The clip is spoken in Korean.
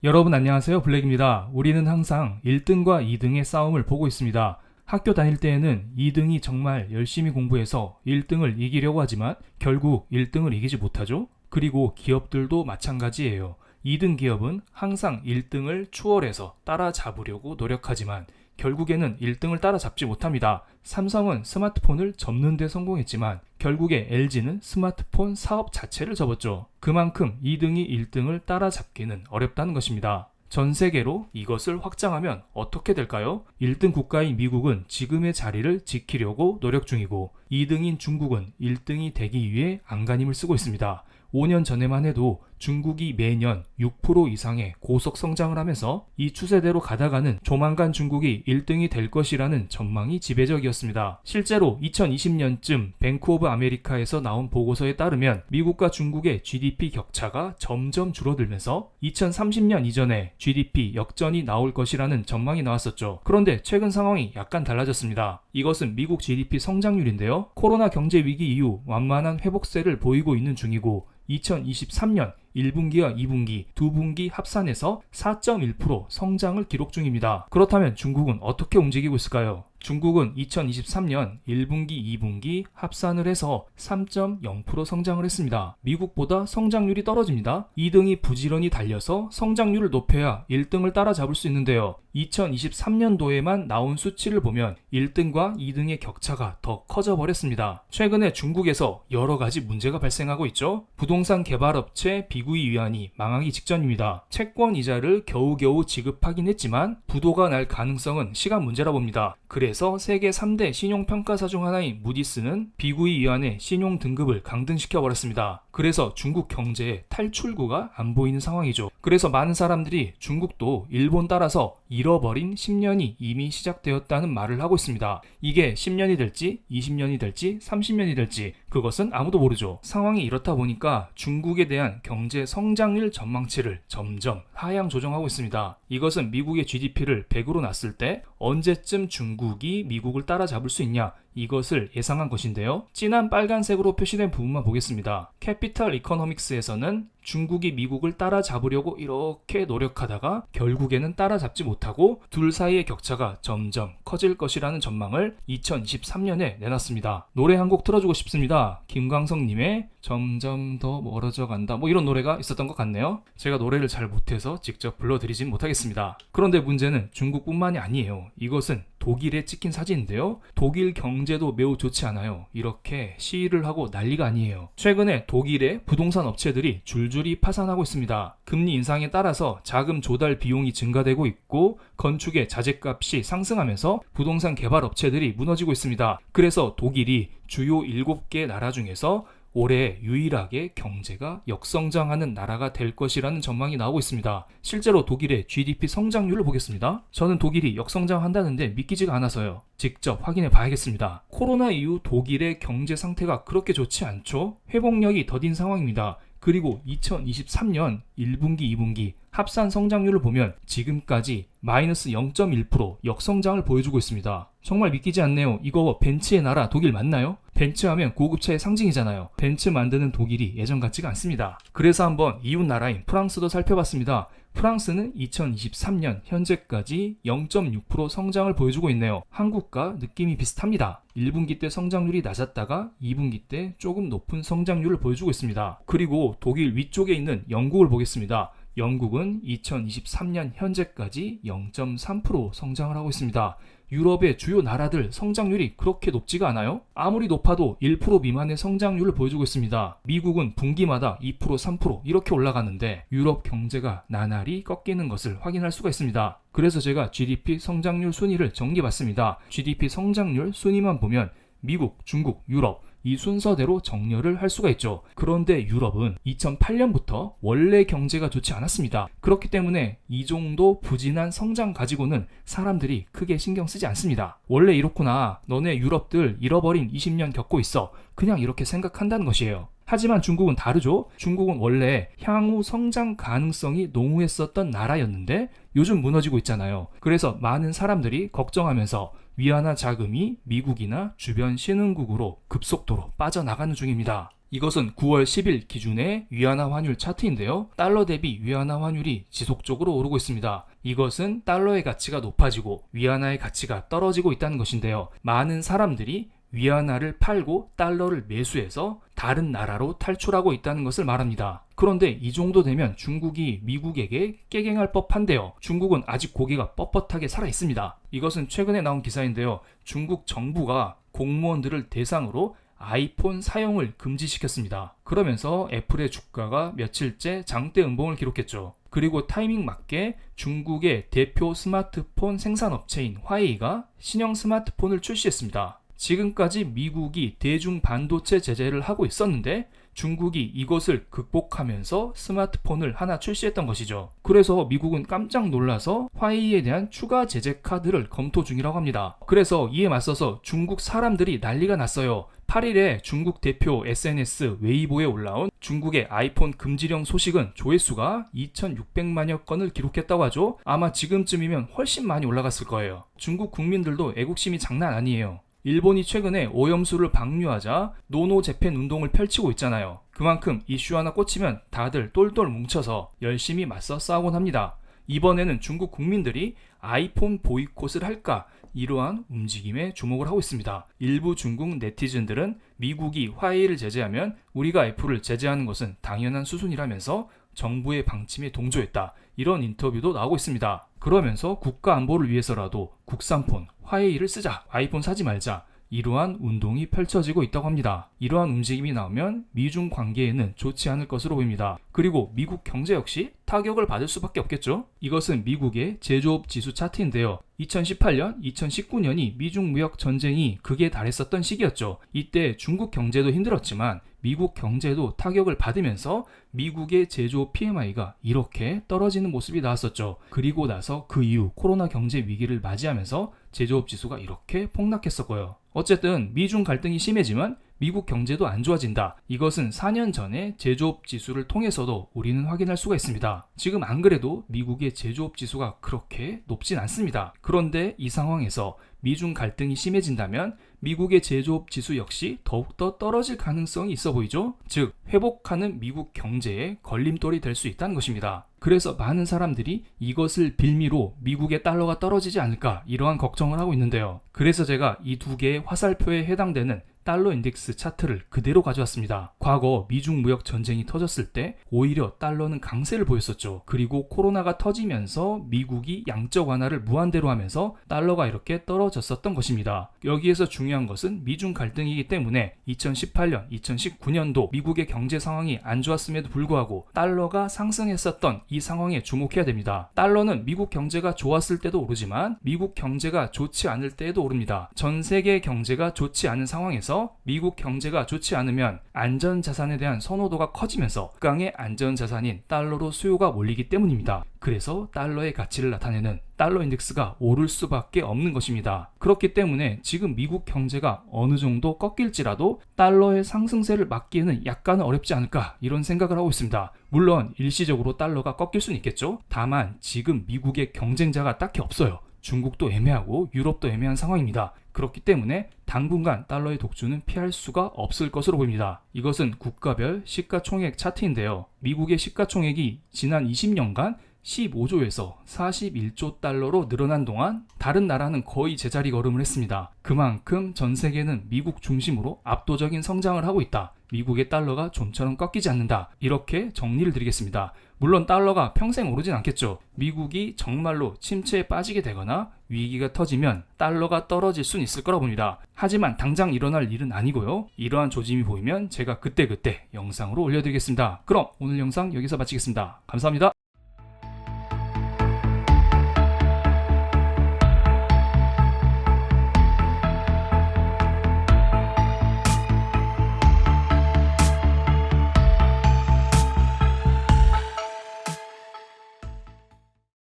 여러분 안녕하세요. 블랙입니다. 우리는 항상 1등과 2등의 싸움을 보고 있습니다. 학교 다닐 때에는 2등이 정말 열심히 공부해서 1등을 이기려고 하지만 결국 1등을 이기지 못하죠. 그리고 기업들도 마찬가지예요. 2등 기업은 항상 1등을 추월해서 따라잡으려고 노력하지만 결국에는 1등을 따라잡지 못합니다. 삼성은 스마트폰을 접는 데 성공했지만 결국에 LG는 스마트폰 사업 자체를 접었죠. 그만큼 2등이 1등을 따라잡기는 어렵다는 것입니다. 전 세계로 이것을 확장하면 어떻게 될까요? 1등 국가인 미국은 지금의 자리를 지키려고 노력 중이고 2등인 중국은 1등이 되기 위해 안간힘을 쓰고 있습니다. 5년 전에만 해도 중국이 매년 6% 이상의 고속 성장을 하면서 이 추세대로 가다가는 조만간 중국이 1등이 될 것이라는 전망이 지배적이었습니다. 실제로 2020년쯤 뱅크 오브 아메리카에서 나온 보고서에 따르면 미국과 중국의 GDP 격차가 점점 줄어들면서 2030년 이전에 GDP 역전이 나올 것이라는 전망이 나왔었죠. 그런데 최근 상황이 약간 달라졌습니다. 이것은 미국 GDP 성장률인데요. 코로나 경제 위기 이후 완만한 회복세를 보이고 있는 중이고 2023년 1분기와 2분기, 두 분기 합산해서 4.1% 성장을 기록 중입니다. 그렇다면 중국은 어떻게 움직이고 있을까요? 중국은 2023년 1분기, 2분기 합산을 해서 3.0% 성장을 했습니다. 미국보다 성장률이 떨어집니다. 2등이 부지런히 달려서 성장률을 높여야 1등을 따라잡을 수 있는데요. 2023년도에만 나온 수치를 보면 1등과 2등의 격차가 더 커져 버렸습니다. 최근에 중국에서 여러 가지 문제가 발생하고 있죠. 부동산 개발업체 비구이 위안이 망하기 직전입니다. 채권 이자를 겨우겨우 지급하긴 했지만 부도가 날 가능성은 시간 문제라 봅니다. 그래서 세계 3대 신용평가사 중 하나인 무디스는 비구이 위안의 신용 등급을 강등시켜 버렸습니다. 그래서 중국 경제에 탈출구가 안 보이는 상황이죠. 그래서 많은 사람들이 중국도 일본 따라서 잃어버린 10년이 이미 시작되었다는 말을 하고 있습니다. 이게 10년이 될지 20년이 될지 30년이 될지 그것은 아무도 모르죠. 상황이 이렇다 보니까 중국에 대한 경제 성장률 전망치를 점점 하향 조정하고 있습니다. 이것은 미국의 GDP를 100으로 놨을 때 언제쯤 중국이 미국을 따라잡을 수 있냐 이것을 예상한 것인데요. 진한 빨간색으로 표시된 부분만 보겠습니다. 캐피털 이코노믹스에서는 중국이 미국을 따라잡으려고 이렇게 노력하다가 결국에는 따라잡지 못하고 둘 사이의 격차가 점점 커질 것이라는 전망을 2023년에 내놨습니다. 노래 한 곡 틀어주고 싶습니다. 김광석님의 점점 더 멀어져 간다 이런 노래가 있었던 것 같네요. 제가 노래를 잘 못해서 직접 불러드리진 못하겠습니다. 그런데 문제는 중국뿐만이 아니에요. 이것은 독일에 찍힌 사진인데요. 독일 경제도 매우 좋지 않아요. 이렇게 시위를 하고 난리가 아니에요. 최근에 독일의 부동산 업체들이 줄줄이 파산하고 있습니다. 금리 인상에 따라서 자금 조달 비용이 증가되고 있고 건축의 자재값이 상승하면서 부동산 개발 업체들이 무너지고 있습니다. 그래서 독일이 주요 7개 나라 중에서 올해 유일하게 경제가 역성장하는 나라가 될 것이라는 전망이 나오고 있습니다. 실제로 독일의 GDP 성장률을 보겠습니다. 저는 독일이 역성장한다는데 믿기지가 않아서요. 직접 확인해 봐야겠습니다. 코로나 이후 독일의 경제 상태가 그렇게 좋지 않죠? 회복력이 더딘 상황입니다. 그리고 2023년 1분기, 2분기 합산 성장률을 보면 지금까지 마이너스 0.1% 역성장을 보여주고 있습니다. 정말 믿기지 않네요. 이거 벤츠의 나라 독일 맞나요? 벤츠 하면 고급차의 상징이잖아요. 벤츠 만드는 독일이 예전 같지가 않습니다. 그래서 한번 이웃 나라인 프랑스도 살펴봤습니다. 프랑스는 2023년 현재까지 0.6% 성장을 보여주고 있네요. 한국과 느낌이 비슷합니다. 1분기 때 성장률이 낮았다가 2분기 때 조금 높은 성장률을 보여주고 있습니다. 그리고 독일 위쪽에 있는 영국을 보겠습니다. 영국은 2023년 현재까지 0.3% 성장을 하고 있습니다. 유럽의 주요 나라들 성장률이 그렇게 높지가 않아요? 아무리 높아도 1% 미만의 성장률을 보여주고 있습니다. 미국은 분기마다 2%, 3% 이렇게 올라가는데 유럽 경제가 나날이 꺾이는 것을 확인할 수가 있습니다. 그래서 제가 GDP 성장률 순위를 정리해봤습니다. GDP 성장률 순위만 보면 미국, 중국, 유럽 이 순서대로 정렬을 할 수가 있죠. 그런데 유럽은 2008년부터 원래 경제가 좋지 않았습니다. 그렇기 때문에 이 정도 부진한 성장 가지고는 사람들이 크게 신경 쓰지 않습니다. 원래 이렇구나. 너네 유럽들 잃어버린 20년 겪고 있어. 그냥 이렇게 생각한다는 것이에요. 하지만 중국은 다르죠. 중국은 원래 향후 성장 가능성이 농후했었던 나라였는데 요즘 무너지고 있잖아요. 그래서 많은 사람들이 걱정하면서 위안화 자금이 미국이나 주변 신흥국으로 급속도로 빠져나가는 중입니다. 이것은 9월 10일 기준의 위안화 환율 차트인데요. 달러 대비 위안화 환율이 지속적으로 오르고 있습니다. 이것은 달러의 가치가 높아지고 위안화의 가치가 떨어지고 있다는 것인데요. 많은 사람들이 위안화를 팔고 달러를 매수해서 다른 나라로 탈출하고 있다는 것을 말합니다. 그런데 이 정도 되면 중국이 미국에게 깨갱할 법한데요. 중국은 아직 고개가 뻣뻣하게 살아 있습니다. 이것은 최근에 나온 기사인데요. 중국 정부가 공무원들을 대상으로 아이폰 사용을 금지시켰습니다. 그러면서 애플의 주가가 며칠째 장대 음봉을 기록했죠. 그리고 타이밍 맞게 중국의 대표 스마트폰 생산업체인 화웨이가 신형 스마트폰을 출시했습니다. 지금까지 미국이 대중 반도체 제재를 하고 있었는데 중국이 이것을 극복하면서 스마트폰을 하나 출시했던 것이죠. 그래서 미국은 깜짝 놀라서 화웨이에 대한 추가 제재 카드를 검토 중이라고 합니다. 그래서 이에 맞서서 중국 사람들이 난리가 났어요. 8일에 중국 대표 SNS 웨이보에 올라온 중국의 아이폰 금지령 소식은 조회수가 2,600만여 건을 기록했다고 하죠. 아마 지금쯤이면 훨씬 많이 올라갔을 거예요. 중국 국민들도 애국심이 장난 아니에요. 일본이 최근에 오염수를 방류하자 노노 재팬 운동을 펼치고 있잖아요. 그만큼 이슈 하나 꽂히면 다들 똘똘 뭉쳐서 열심히 맞서 싸우곤 합니다. 이번에는 중국 국민들이 아이폰 보이콧을 할까? 이러한 움직임에 주목을 하고 있습니다. 일부 중국 네티즌들은 미국이 화웨이를 제재하면 우리가 애플을 제재하는 것은 당연한 수순이라면서 정부의 방침에 동조했다. 이런 인터뷰도 나오고 있습니다. 그러면서 국가 안보를 위해서라도 국산폰, 화웨이를 쓰자, 아이폰 사지 말자. 이러한 운동이 펼쳐지고 있다고 합니다. 이러한 움직임이 나오면 미중 관계에는 좋지 않을 것으로 보입니다. 그리고 미국 경제 역시 타격을 받을 수밖에 없겠죠. 이것은 미국의 제조업 지수 차트인데요. 2018년, 2019년이 미중 무역 전쟁이 극에 달했었던 시기였죠. 이때 중국 경제도 힘들었지만 미국 경제도 타격을 받으면서 미국의 제조업 PMI가 이렇게 떨어지는 모습이 나왔었죠. 그리고 나서 그 이후 코로나 경제 위기를 맞이하면서 제조업 지수가 이렇게 폭락했었고요. 어쨌든 미중 갈등이 심해지면 미국 경제도 안 좋아진다. 이것은 4년 전에 제조업 지수를 통해서도 우리는 확인할 수가 있습니다. 지금 안 그래도 미국의 제조업 지수가 그렇게 높진 않습니다. 그런데 이 상황에서 미중 갈등이 심해진다면 미국의 제조업 지수 역시 더욱더 떨어질 가능성이 있어 보이죠? 즉, 회복하는 미국 경제에 걸림돌이 될 수 있다는 것입니다. 그래서 많은 사람들이 이것을 빌미로 미국의 달러가 떨어지지 않을까 이러한 걱정을 하고 있는데요. 그래서 제가 이 두 개의 화살표에 해당되는 달러 인덱스 차트를 그대로 가져왔습니다. 과거 미중 무역 전쟁이 터졌을 때 오히려 달러는 강세를 보였었죠. 그리고 코로나가 터지면서 미국이 양적 완화를 무한대로 하면서 달러가 이렇게 떨어졌었던 것입니다. 여기에서 중요한 것은 미중 갈등이기 때문에 2018년, 2019년도 미국의 경제 상황이 안 좋았음에도 불구하고 달러가 상승했었던 이 상황에 주목해야 됩니다. 달러는 미국 경제가 좋았을 때도 오르지만 미국 경제가 좋지 않을 때에도 오릅니다. 전 세계 경제가 좋지 않은 상황에서 미국 경제가 좋지 않으면 안전자산에 대한 선호도가 커지면서 국강의 안전자산인 달러로 수요가 몰리기 때문입니다. 그래서 달러의 가치를 나타내는 달러 인덱스가 오를 수밖에 없는 것입니다. 그렇기 때문에 지금 미국 경제가 어느 정도 꺾일지라도 달러의 상승세를 막기에는 약간은 어렵지 않을까 이런 생각을 하고 있습니다. 물론 일시적으로 달러가 꺾일 수는 있겠죠. 다만 지금 미국의 경쟁자가 딱히 없어요. 중국도 애매하고 유럽도 애매한 상황입니다. 그렇기 때문에 당분간 달러의 독주는 피할 수가 없을 것으로 보입니다. 이것은 국가별 시가총액 차트인데요. 미국의 시가총액이 지난 20년간 15조에서 41조 달러로 늘어난 동안 다른 나라는 거의 제자리 걸음을 했습니다. 그만큼 전 세계는 미국 중심으로 압도적인 성장을 하고 있다. 미국의 달러가 좀처럼 꺾이지 않는다. 이렇게 정리를 드리겠습니다. 물론 달러가 평생 오르진 않겠죠. 미국이 정말로 침체에 빠지게 되거나 위기가 터지면 달러가 떨어질 수는 있을 거라 봅니다. 하지만 당장 일어날 일은 아니고요. 이러한 조짐이 보이면 제가 그때그때 영상으로 올려드리겠습니다. 그럼 오늘 영상 여기서 마치겠습니다. 감사합니다.